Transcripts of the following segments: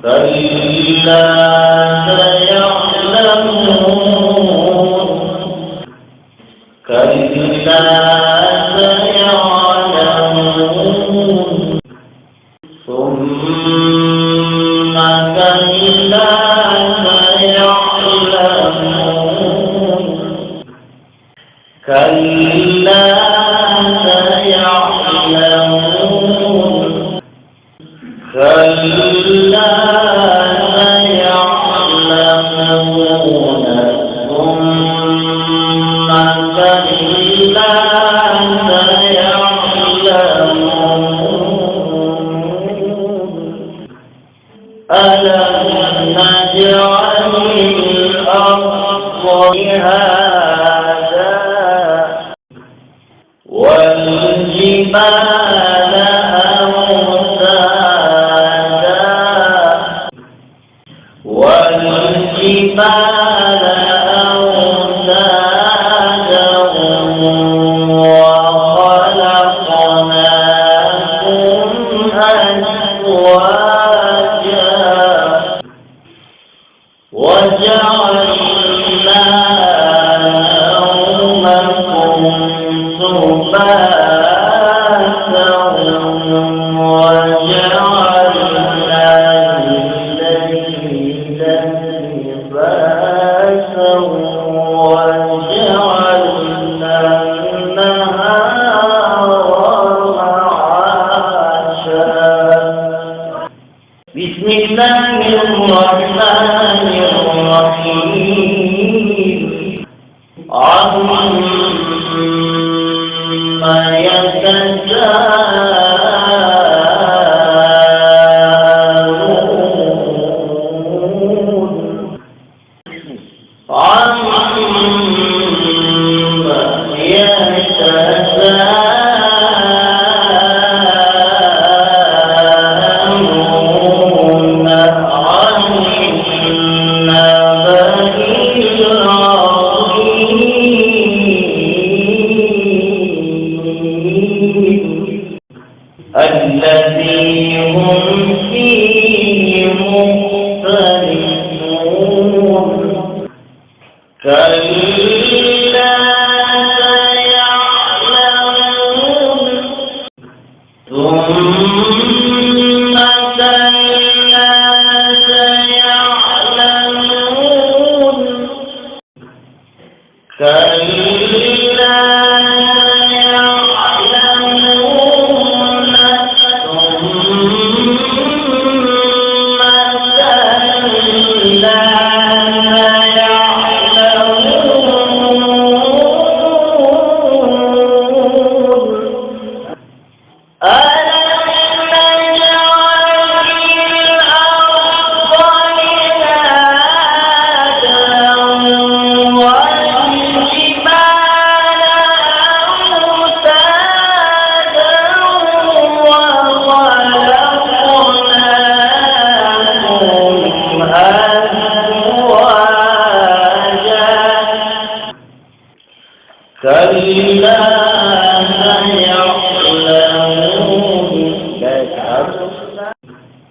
كلا سيعلمون كلا سيعلمون ثم كلا سيعلمون كلا سيعلمون كلا سيعلمون ثم كلا سيعلمون ألم نجعل الأرض مهادا والجبال أوتادا والجبال أوتادا وخلقناكم أزواجا وجعلنا نومكم سباتا وجعلنا الليل لباسا وجعلنا النهار معاشا بسم الله الرحمن الرحيم عما يتساءلون عما يتساءلون عن النبأ الذي هم فيه مختلفون كلا سيعلمون ثم كلا سيعلمون كلا كلا سيعلمون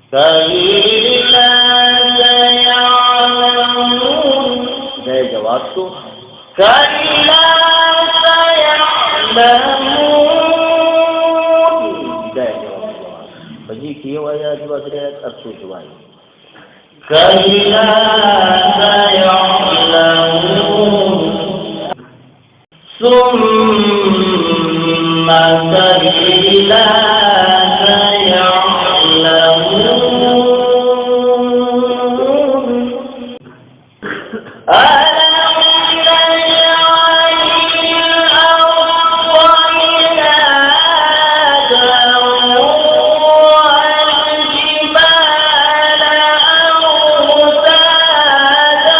كلا سيعلمون ده جواب تو كلا سيعلمون ده جواب بجي کیو آیا جواب دے ارسو جواب كلا سيعلمون ثم كلا سيعلمون ألم نجعل الأرض مهادا والجبال أوتادا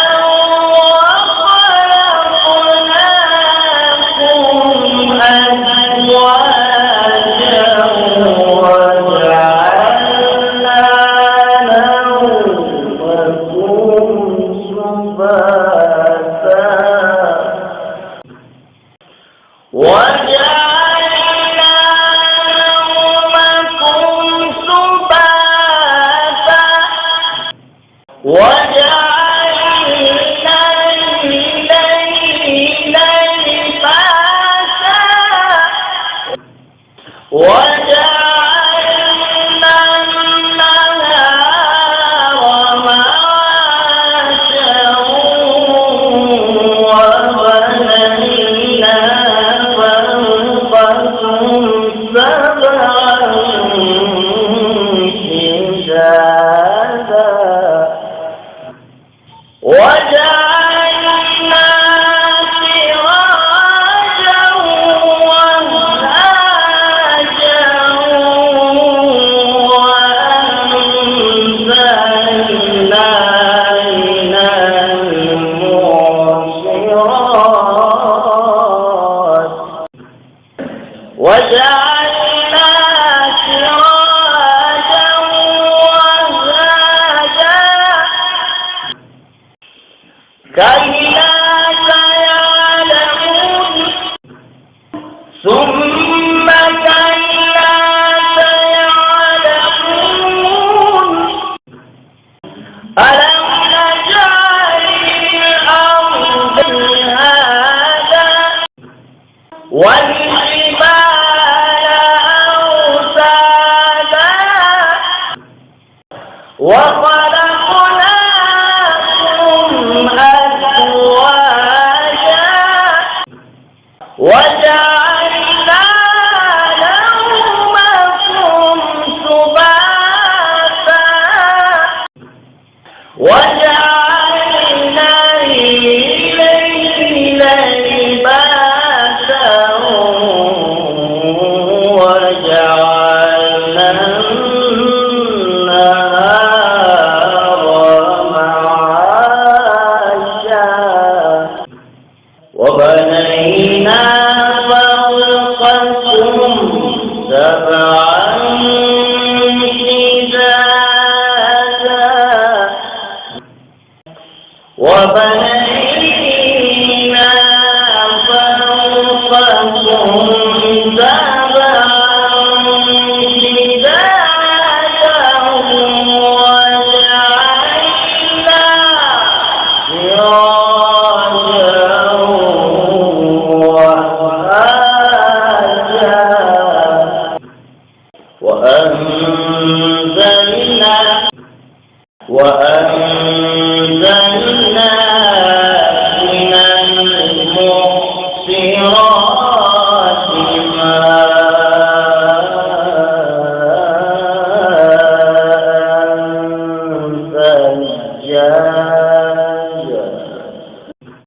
وخلقناكم أزواجا وجعلنا وجعلنا الليل لباسا وجعلنا النهار معاشا وبنينا فوقكم سبعا شدادا وجعلنا سراجا وهاجا وأنزلنا من المعصرات وجعلنا سراجا وهاجا كلا سيعلمون ثم كلا سيعلمون ألم نجعل الأرض مهادا والجبال أوتادا وخلقناكم أزواجا وجعلنا نومكم سباتا وجعلنا الليل لباسا وجعلنا النهار معاشا وبنينا فوقكم سبعا شدادا وبنينا فوقكم سبعا شدادا وجعلنا سراجا وهاجا وأنزلنا من المعصرات ماء ثجاجا